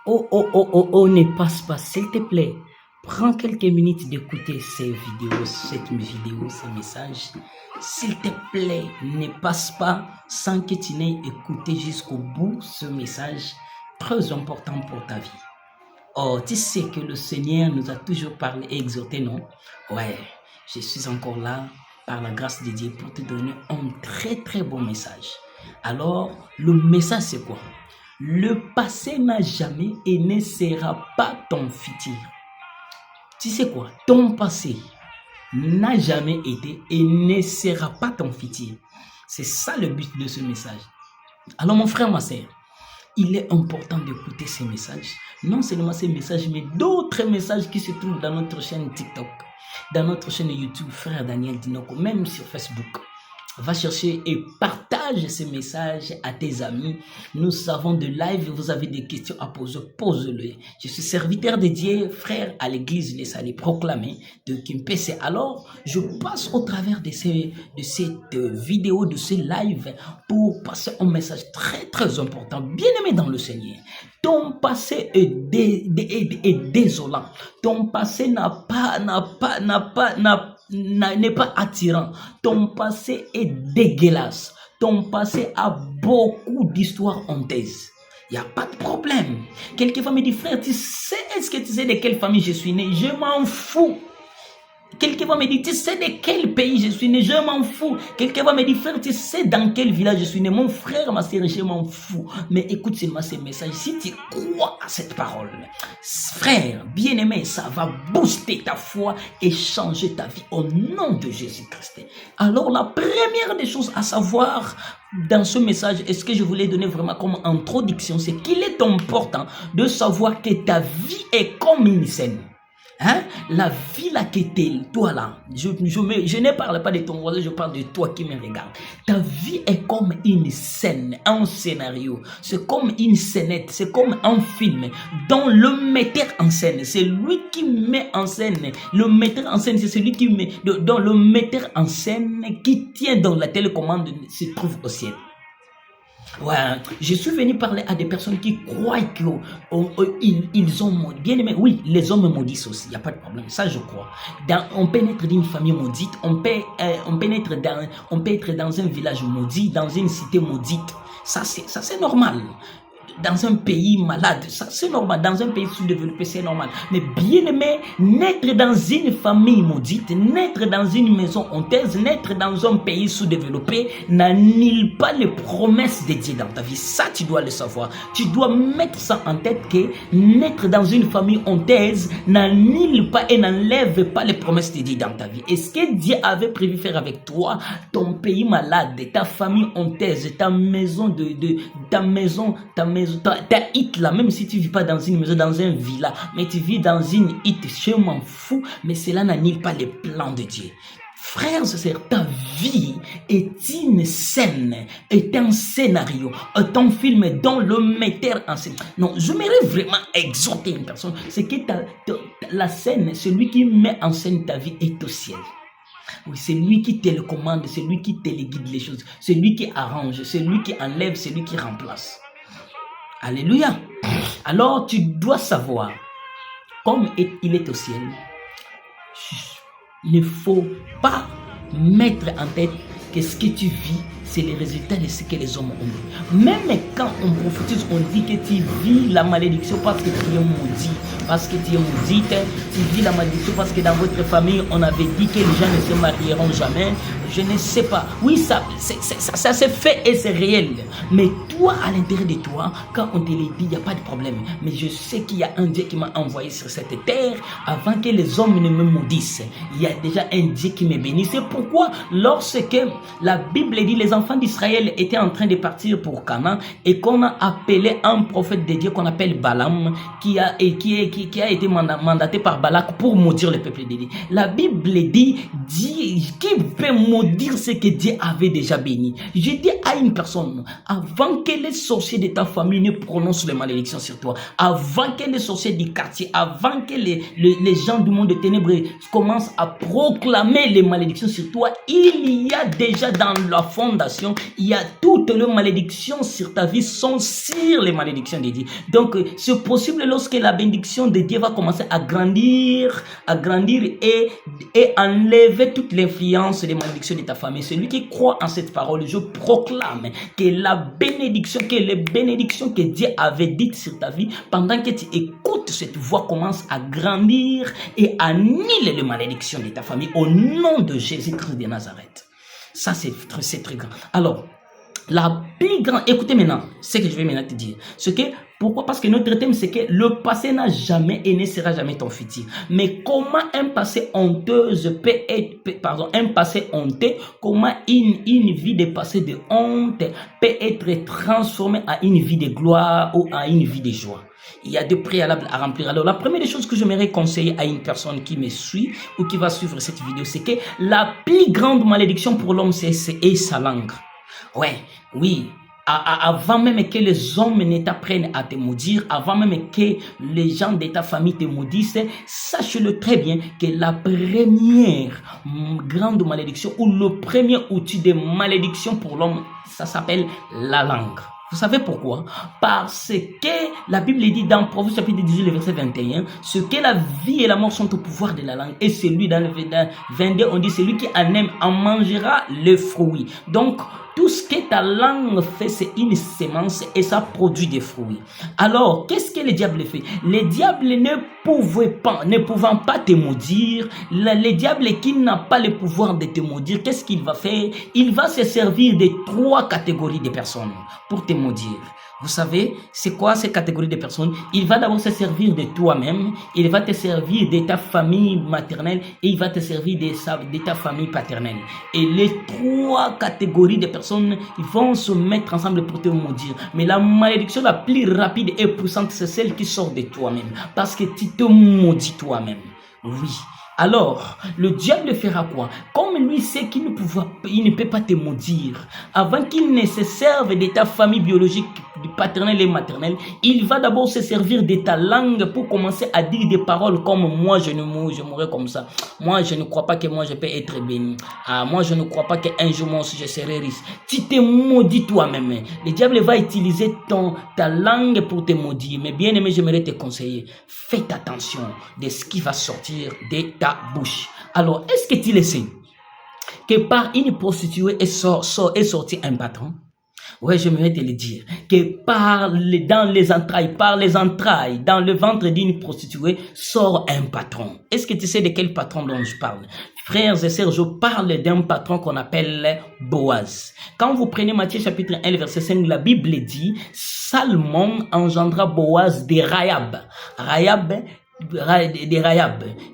Oh, oh, oh, oh, oh, ne passe pas, s'il te plaît. Prends quelques minutes d'écouter ces vidéos, ces messages. S'il te plaît, ne passe pas sans que tu n'aies écouté jusqu'au bout ce message très important pour ta vie. Oh, tu sais que le Seigneur nous a toujours parlé et exhorté, non? Ouais, je suis encore là, par la grâce de Dieu, pour te donner un très très bon message. Alors, le message c'est quoi? Le passé n'a jamais et ne sera pas ton futur. Tu sais quoi? Ton passé n'a jamais été et ne sera pas ton futur. C'est ça le but de ce message. Alors mon frère, ma sœur, il est important d'écouter ces messages. Non seulement ces messages, mais d'autres messages qui se trouvent dans notre chaîne TikTok, dans notre chaîne YouTube, Frère Daniel Dinoko, même sur Facebook. Va chercher et partage ces messages à tes amis. Nous savons de live, vous avez des questions à poser, pose-le. Je suis serviteur de Dieu, frère à l'église, laisse les proclamer de Kimpese. Alors, je passe au travers de cette vidéo, de ce live, pour passer un message très très important. Bien-aimé dans le Seigneur, ton passé est désolant. Ton passé n'est pas attirant. Ton passé est dégueulasse. Ton passé a beaucoup d'histoires honteuses. Il n'y a pas de problème. Quelqu'un me dit, frère, est-ce que tu sais de quelle famille je suis né? Je m'en fous. Quelqu'un va me dire, tu sais de quel pays je suis né, je m'en fous. Quelqu'un va me dire, frère, tu sais dans quel village je suis né, mon frère, ma sœur, je m'en fous. Mais écoute seulement ces messages, si tu crois à cette parole, frère, bien-aimé, ça va booster ta foi et changer ta vie au nom de Jésus-Christ. Alors la première des choses à savoir dans ce message, et ce que je voulais donner vraiment comme introduction, c'est qu'il est important de savoir que ta vie est comme une scène. Hein? La vie là qui était, toi là, je ne parle pas de ton voisin, je parle de toi qui me regarde. Ta vie est comme une scène, un scénario. C'est comme une scénette, c'est comme un film dont le metteur en scène, c'est lui qui met en scène. Le metteur en scène, c'est celui qui met, dont le metteur en scène qui tient dans la télécommande se trouve au ciel. Ouais, je suis venu parler à des personnes qui croient qu'ils ont maudit. Bien aimé, oui, les hommes maudissent aussi, il n'y a pas de problème, ça je crois. On peut naître d'une famille maudite, on peut être dans un village maudit, dans une cité maudite. Ça c'est normal. Dans un pays malade, ça c'est normal. Dans un pays sous-développé, c'est normal. Mais bien aimé, naître dans une famille maudite, naître dans une maison honteuse, naître dans un pays sous-développé n'annule pas les promesses de Dieu dans ta vie. Ça, tu dois le savoir. Tu dois mettre ça en tête que naître dans une famille honteuse n'annule pas et n'enlève pas les promesses de Dieu dans ta vie. Et ce que Dieu avait prévu faire avec toi, ton pays malade, ta famille honteuse, ta maison ta hit là, même si tu vis pas dans une maison, dans un villa, mais tu vis dans une hit, je m'en fous, mais cela n'annule pas les plans de Dieu. Frères et sœurs, ta vie est une scène, est un scénario, est un film dont le metteur en scène. Non, je m'aimerais vraiment exhorter une personne, c'est que la scène, celui qui met en scène ta vie est au ciel. Oui, c'est lui qui télécommande, c'est lui qui téléguide les choses, c'est lui qui arrange, c'est lui qui enlève, c'est lui qui remplace. Alléluia. Alors tu dois savoir, comme il est au ciel, il ne faut pas mettre en tête que ce que tu vis, c'est le résultat de ce que les hommes ont dit. Même quand on prophétise, on dit que tu vis la malédiction parce que tu es maudit. Parce que tu es maudite, tu vis la malédiction parce que dans votre famille, on avait dit que les gens ne se marieront jamais. Je ne sais pas. Oui, ça c'est fait et c'est réel. Mais toi, à l'intérieur de toi, quand on te le dit, il n'y a pas de problème. Mais je sais qu'il y a un Dieu qui m'a envoyé sur cette terre avant que les hommes ne me maudissent. Il y a déjà un Dieu qui me bénit. C'est pourquoi, lorsque la Bible dit les enfants d'Israël étaient en train de partir pour Canaan et qu'on a appelé un prophète de Dieu qu'on appelle Balaam, qui a été mandaté par Balak pour maudire le peuple de Dieu. La Bible dit qui peut maudire maudire ce que Dieu avait déjà béni. Je dis à une personne, avant que les sorciers de ta famille ne prononcent les malédictions sur toi, avant que les sorciers du quartier, avant que les gens du monde des ténèbres commencent à proclamer les malédictions sur toi, il y a déjà dans la fondation, il y a toutes les malédictions sur ta vie sont sur les malédictions de Dieu. Donc, c'est possible lorsque la bénédiction de Dieu va commencer à grandir et enlever toute l'influence des malédictions de ta famille. Celui qui croit en cette parole, je proclame que la bénédiction, que les bénédictions que Dieu avait dites sur ta vie, pendant que tu écoutes cette voix, commence à grandir et annule les malédictions de ta famille au nom de Jésus-Christ de Nazareth. Ça, c'est très grand. Alors, la plus grande, écoutez maintenant, ce que je vais maintenant te dire, pourquoi? Parce que notre thème, c'est que le passé n'a jamais et ne sera jamais ton futur. Mais comment un passé honteuse peut être, un passé honteux, comment une vie de passé de honte peut être transformée à une vie de gloire ou à une vie de joie? Il y a deux préalables à remplir. Alors, la première des choses que j'aimerais conseiller à une personne qui me suit ou qui va suivre cette vidéo, c'est que la plus grande malédiction pour l'homme, c'est sa langue. Oui. Avant même que les hommes ne t'apprennent à te maudire, avant même que les gens de ta famille te maudissent, sache-le très bien que la première grande malédiction ou le premier outil de malédiction pour l'homme, ça s'appelle la langue. Vous savez pourquoi? Parce que la Bible dit dans Proverbe chapitre 18, le verset 21, ce que la vie et la mort sont au pouvoir de la langue. Et celui dans le 22, on dit celui qui en aime en mangera le fruit. Donc, tout ce que ta langue fait, c'est une sémence et ça produit des fruits. Alors, qu'est-ce que le diable fait? Le diable ne pouvant pas te maudire, le diable qui n'a pas le pouvoir de te maudire, qu'est-ce qu'il va faire? Il va se servir de 3 catégories de personnes pour te maudire. Vous savez, c'est quoi ces catégories de personnes? Il va d'abord se servir de toi-même, il va te servir de ta famille maternelle et il va te servir de ta famille paternelle. Et les 3 catégories de personnes vont se mettre ensemble pour te maudire. Mais la malédiction la plus rapide et puissante, c'est celle qui sort de toi-même. Parce que tu te maudis toi-même. Oui. Alors, le diable fera quoi? Comme lui sait qu'il ne peut pas te maudire, avant qu'il ne se serve de ta famille biologique, paternelle et maternelle, il va d'abord se servir de ta langue pour commencer à dire des paroles comme « moi je mourrai comme ça »,« moi je ne crois pas que moi je peux être béni »,« moi je ne crois pas qu'un jour moi je serai riche ». Tu te maudis toi-même. Le diable va utiliser ta langue pour te maudire. Mais bien aimé, j'aimerais te conseiller, faites attention de ce qui va sortir de ta bouche. Alors, est-ce que tu le sais que par une prostituée est sorti un patron? Oui, j'aimerais te le dire, que dans les entrailles, dans le ventre d'une prostituée, sort un patron. Est-ce que tu sais de quel patron dont je parle? Frères et sœurs, je parle d'un patron qu'on appelle Boaz. Quand vous prenez Matthieu chapitre 1, verset 5, la Bible dit, Salmon engendra Boaz de Rahab.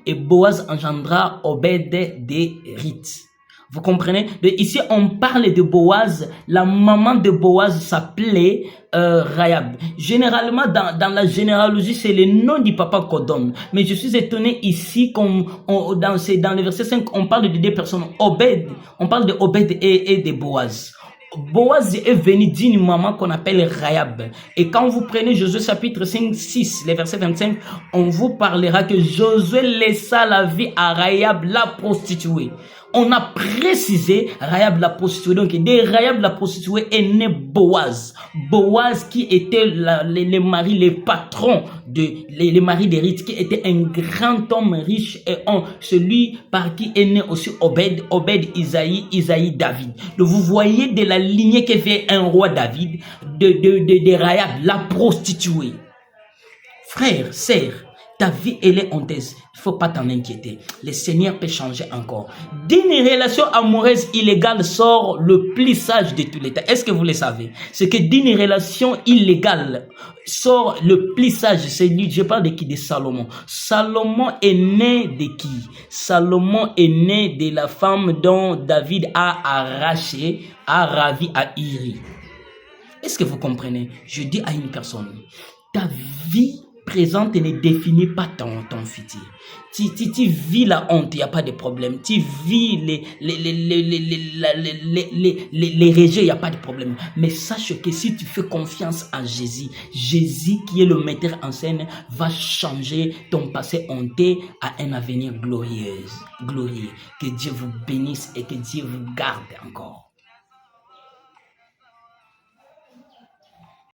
Et Boaz engendra Obed de Ruth. Vous comprenez? Ici, on parle de Boaz. La maman de Boaz s'appelait Rahab. Généralement, dans la généalogie, c'est le nom du papa qu'on donne. Mais je suis étonné ici, dans le verset 5, on parle de 2 personnes. On parle de Obed et de Boaz. Boaz est venu d'une maman qu'on appelle Rahab. Et quand vous prenez Josué chapitre 5, 6, le verset 25, on vous parlera que Josué laissa la vie à Rahab la prostituée. On a précisé Rahab la prostituée. Donc, de Rahab la prostituée est né Boaz. Boaz qui était les patrons les maris de Ruth, qui était un grand homme riche et celui par qui est né aussi Obed, Isaïe, David. Donc, vous voyez de la lignée que fait un roi David, de Rahab la prostituée. Frère, sœur, ta vie, elle est honteuse. Il ne faut pas t'en inquiéter. Le Seigneur peut changer encore. D'une relation amoureuse illégale sort le plus sage de tous les temps. Est-ce que vous le savez? C'est que d'une relation illégale sort le plus sage. C'est lui, je parle de qui? De Salomon. Salomon est né de qui? Salomon est né de la femme dont David a ravi à Iri. Est-ce que vous comprenez? Je dis à une personne, ta vie présent ne définit pas ton futur. Tu vis la honte, il n'y a pas de problème. Tu vis les rejets, il n'y a pas de problème. Mais sache que si tu fais confiance en Jésus, Jésus qui est le metteur en scène va changer ton passé honteux à un avenir glorieux. Que Dieu vous bénisse et que Dieu vous garde encore.